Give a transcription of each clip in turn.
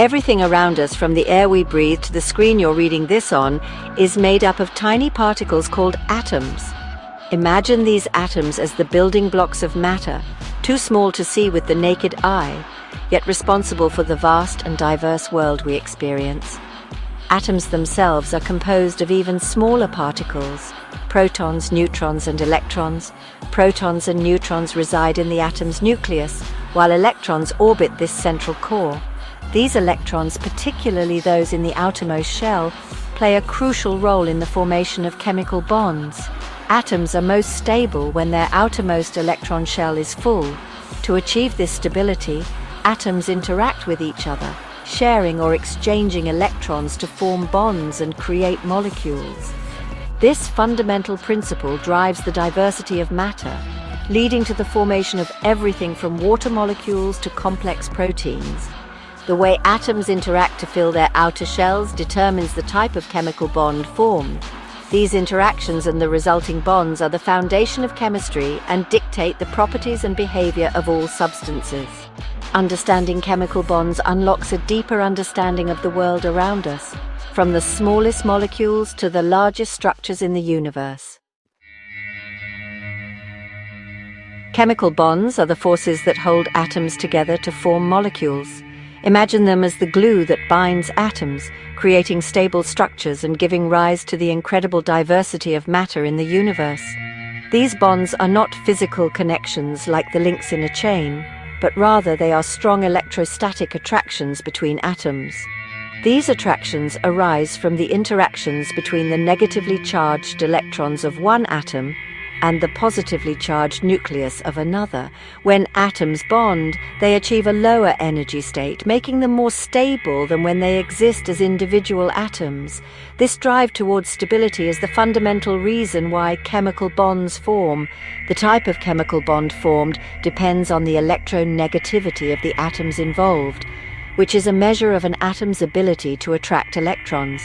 Everything around us, from the air we breathe to the screen you're reading this on, is made up of tiny particles called atoms. Imagine these atoms as the building blocks of matter, too small to see with the naked eye, yet responsible for the vast and diverse world we experience. Atoms themselves are composed of even smaller particles: protons, neutrons, and electrons. Protons and neutrons reside in the atom's nucleus, while electrons orbit this central core. These electrons, particularly those in the outermost shell, play a crucial role in the formation of chemical bonds. Atoms are most stable when their outermost electron shell is full. To achieve this stability, atoms interact with each other, sharing or exchanging electrons to form bonds and create molecules. This fundamental principle drives the diversity of matter, leading to the formation of everything from water molecules to complex proteins. The way atoms interact to fill their outer shells determines the type of chemical bond formed. These interactions and the resulting bonds are the foundation of chemistry and dictate the properties and behavior of all substances. Understanding chemical bonds unlocks a deeper understanding of the world around us, from the smallest molecules to the largest structures in the universe. Chemical bonds are the forces that hold atoms together to form molecules. Imagine them as the glue that binds atoms, creating stable structures and giving rise to the incredible diversity of matter in the universe. These bonds are not physical connections like the links in a chain, but rather they are strong electrostatic attractions between atoms. These attractions arise from the interactions between the negatively charged electrons of one atom and the positively charged nucleus of another. When atoms bond, they achieve a lower energy state, making them more stable than when they exist as individual atoms. This drive towards stability is the fundamental reason why chemical bonds form. The type of chemical bond formed depends on the electronegativity of the atoms involved, which is a measure of an atom's ability to attract electrons.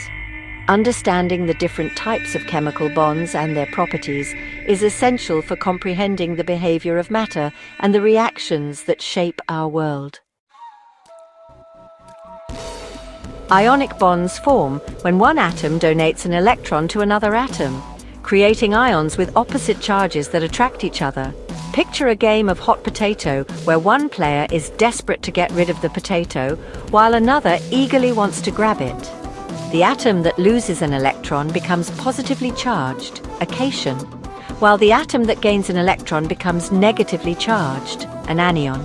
Understanding the different types of chemical bonds and their properties is essential for comprehending the behavior of matter and the reactions that shape our world. Ionic bonds form when one atom donates an electron to another atom, creating ions with opposite charges that attract each other. Picture a game of hot potato where one player is desperate to get rid of the potato, while another eagerly wants to grab it. The atom that loses an electron becomes positively charged, a cation, while the atom that gains an electron becomes negatively charged, an anion.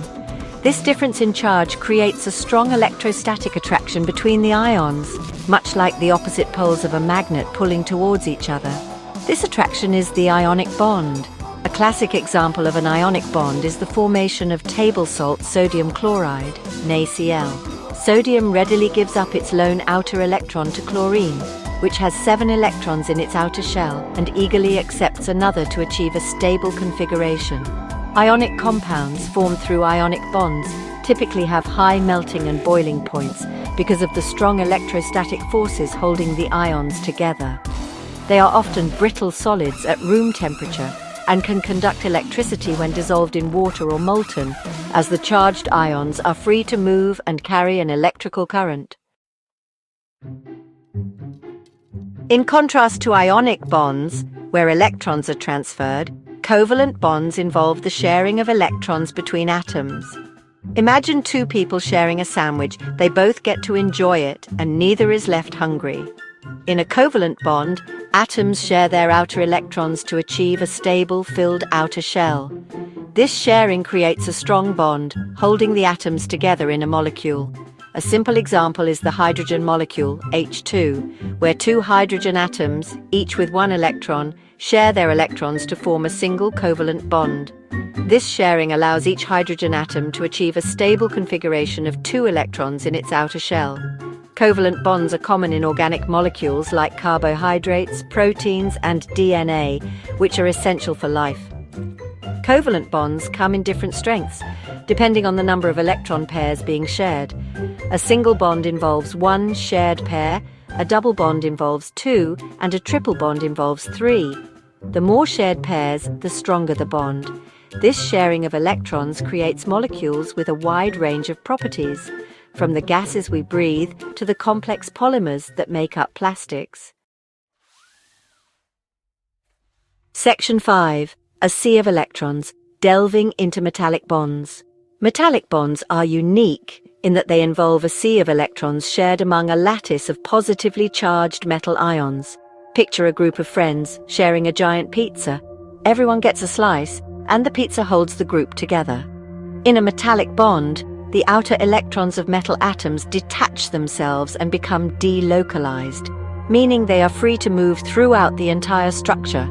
This difference in charge creates a strong electrostatic attraction between the ions, much like the opposite poles of a magnet pulling towards each other. This attraction is the ionic bond. A classic example of an ionic bond is the formation of table salt sodium chloride, NaCl. Sodium readily gives up its lone outer electron to chlorine, which has 7 electrons in its outer shell, and eagerly accepts another to achieve a stable configuration. Ionic compounds formed through ionic bonds typically have high melting and boiling points because of the strong electrostatic forces holding the ions together. They are often brittle solids at room temperature and can conduct electricity when dissolved in water or molten, as the charged ions are free to move and carry an electrical current. In contrast to ionic bonds, where electrons are transferred, covalent bonds involve the sharing of electrons between atoms. Imagine two people sharing a sandwich. They both get to enjoy it, and neither is left hungry. In a covalent bond, atoms share their outer electrons to achieve a stable, filled outer shell. This sharing creates a strong bond, holding the atoms together in a molecule. A simple example is the hydrogen molecule, H2, where 2 hydrogen atoms, each with 1 electron, share their electrons to form a single covalent bond. This sharing allows each hydrogen atom to achieve a stable configuration of 2 electrons in its outer shell. Covalent bonds are common in organic molecules like carbohydrates, proteins, and DNA, which are essential for life. Covalent bonds come in different strengths, depending on the number of electron pairs being shared. A single bond involves 1 shared pair, a double bond involves 2, and a triple bond involves 3. The more shared pairs, the stronger the bond. This sharing of electrons creates molecules with a wide range of properties. from the gases we breathe to the complex polymers that make up plastics. Section 5. A sea of electrons, delving into metallic bonds. Metallic bonds are unique in that they involve a sea of electrons shared among a lattice of positively charged metal ions. Picture a group of friends sharing a giant pizza. Everyone gets a slice, and the pizza holds the group together. In a metallic bond, the outer electrons of metal atoms detach themselves and become delocalized, meaning they are free to move throughout the entire structure.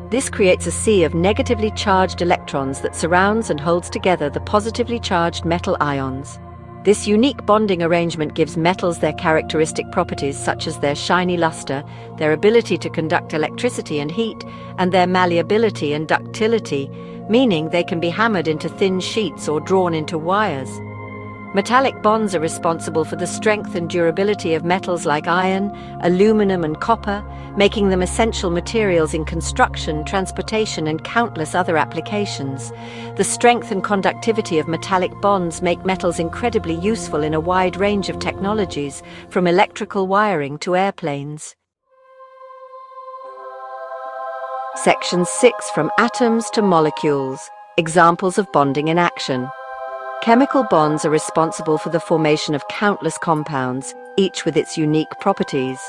This creates a sea of negatively charged electrons that surrounds and holds together the positively charged metal ions. This unique bonding arrangement gives metals their characteristic properties such as their shiny luster, their ability to conduct electricity and heat, and their malleability and ductility, meaning they can be hammered into thin sheets or drawn into wires. Metallic bonds are responsible for the strength and durability of metals like iron, aluminum, and copper, making them essential materials in construction, transportation, and countless other applications. The strength and conductivity of metallic bonds make metals incredibly useful in a wide range of technologies, from electrical wiring to airplanes. Section 6. From atoms to molecules. Examples of bonding in action. Chemical bonds are responsible for the formation of countless compounds, each with its unique properties.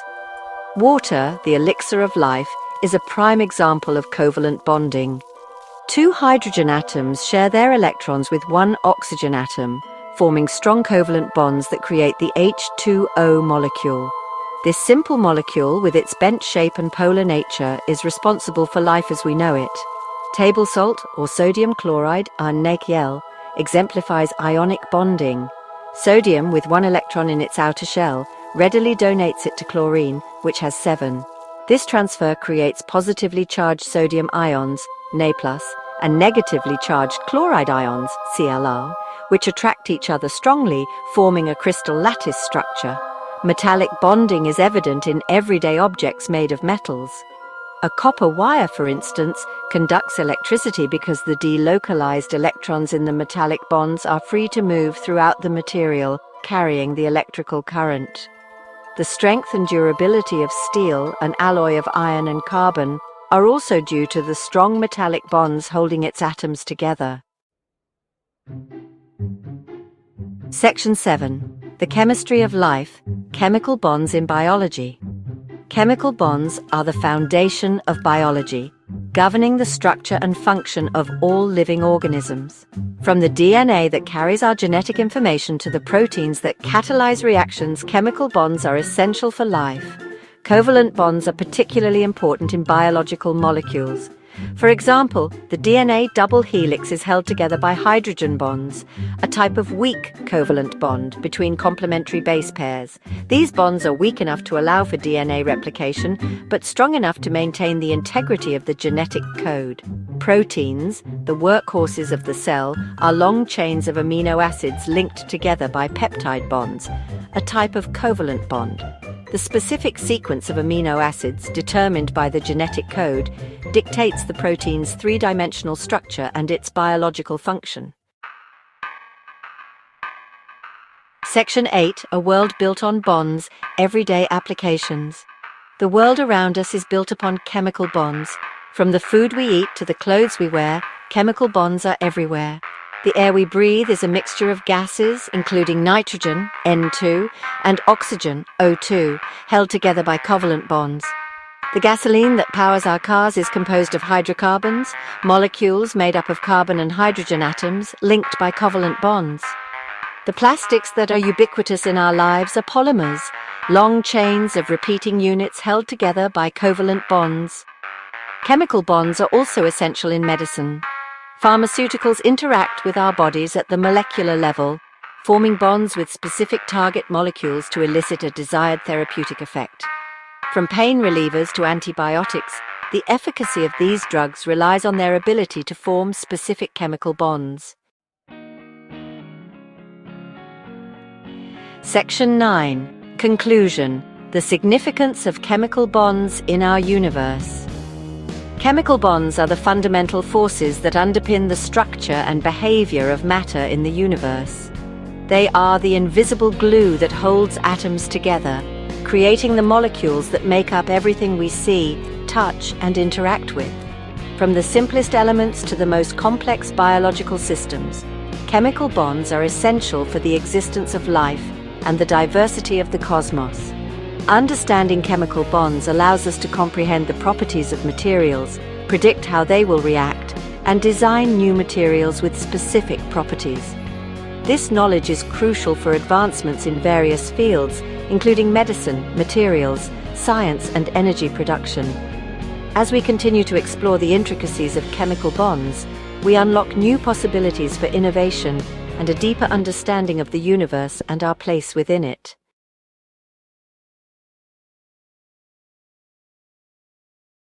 Water, the elixir of life, is a prime example of covalent bonding. Two hydrogen atoms share their electrons with one oxygen atom, forming strong covalent bonds that create the H2O molecule. This simple molecule, with its bent shape and polar nature, is responsible for life as we know it. Table salt, or sodium chloride, NaCl, exemplifies ionic bonding. Sodium, with one electron in its outer shell, readily donates it to chlorine, which has 7. This transfer creates positively charged sodium ions, Na+, and negatively charged chloride ions, Clr, which attract each other strongly, forming a crystal lattice structure. Metallic bonding is evident in everyday objects made of metals. A copper wire, for instance, conducts electricity because the delocalized electrons in the metallic bonds are free to move throughout the material, carrying the electrical current. The strength and durability of steel, an alloy of iron and carbon, are also due to the strong metallic bonds holding its atoms together. Section 7. The chemistry of life, chemical bonds in biology. Chemical bonds are the foundation of biology, governing the structure and function of all living organisms. From the DNA that carries our genetic information to the proteins that catalyze reactions, chemical bonds are essential for life. Covalent bonds are particularly important in biological molecules. For example, the DNA double helix is held together by hydrogen bonds, a type of weak covalent bond between complementary base pairs. These bonds are weak enough to allow for DNA replication, but strong enough to maintain the integrity of the genetic code. Proteins, the workhorses of the cell, are long chains of amino acids linked together by peptide bonds, a type of covalent bond. The specific sequence of amino acids, determined by the genetic code, dictates the protein's three-dimensional structure and its biological function. Section 8. A world built on bonds, everyday applications. The world around us is built upon chemical bonds. From the food we eat to the clothes we wear, chemical bonds are everywhere. The air we breathe is a mixture of gases, including nitrogen, N2, and oxygen, O2, held together by covalent bonds. The gasoline that powers our cars is composed of hydrocarbons, molecules made up of carbon and hydrogen atoms, linked by covalent bonds. The plastics that are ubiquitous in our lives are polymers, long chains of repeating units held together by covalent bonds. Chemical bonds are also essential in medicine. Pharmaceuticals interact with our bodies at the molecular level, forming bonds with specific target molecules to elicit a desired therapeutic effect. From pain relievers to antibiotics, the efficacy of these drugs relies on their ability to form specific chemical bonds. Section 9. Conclusion. The significance of chemical bonds in our universe. Chemical bonds are the fundamental forces that underpin the structure and behavior of matter in the universe. They are the invisible glue that holds atoms together, creating the molecules that make up everything we see, touch, and interact with. From the simplest elements to the most complex biological systems, chemical bonds are essential for the existence of life and the diversity of the cosmos. Understanding chemical bonds allows us to comprehend the properties of materials, predict how they will react, and design new materials with specific properties. This knowledge is crucial for advancements in various fields, including medicine, materials, science, and energy production. As we continue to explore the intricacies of chemical bonds, we unlock new possibilities for innovation and a deeper understanding of the universe and our place within it.